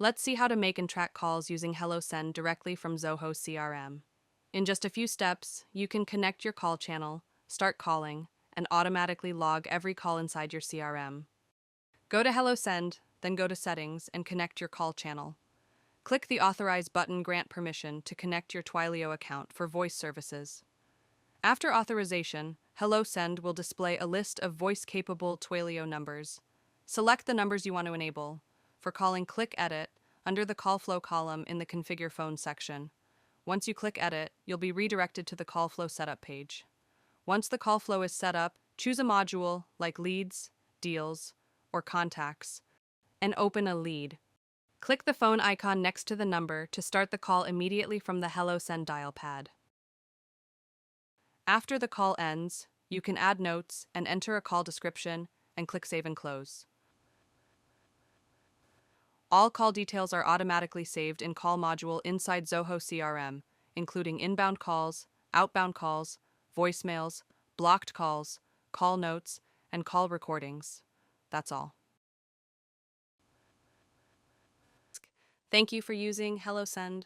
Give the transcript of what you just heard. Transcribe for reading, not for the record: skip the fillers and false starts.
Let's see how to make and track calls using HelloSend directly from Zoho CRM. In just a few steps, you can connect your call channel, start calling, and automatically log every call inside your CRM. Go to HelloSend, then go to Settings and connect your call channel. Click the Authorize button, grant permission to connect your Twilio account for voice services. After authorization, HelloSend will display a list of voice-capable Twilio numbers. Select the numbers you want to enable. For calling, click Edit under the Call Flow column in the Configure Phone section. Once you click Edit, you'll be redirected to the Call Flow setup page. Once the call flow is set up, choose a module like Leads, Deals, or Contacts, and open a lead. Click the phone icon next to the number to start the call immediately from the HelloSend dial pad. After the call ends, you can add notes and enter a call description and click Save and Close. All call details are automatically saved in Call module inside Zoho CRM, including inbound calls, outbound calls, voicemails, blocked calls, call notes, and call recordings. That's all. Thank you for using HelloSend.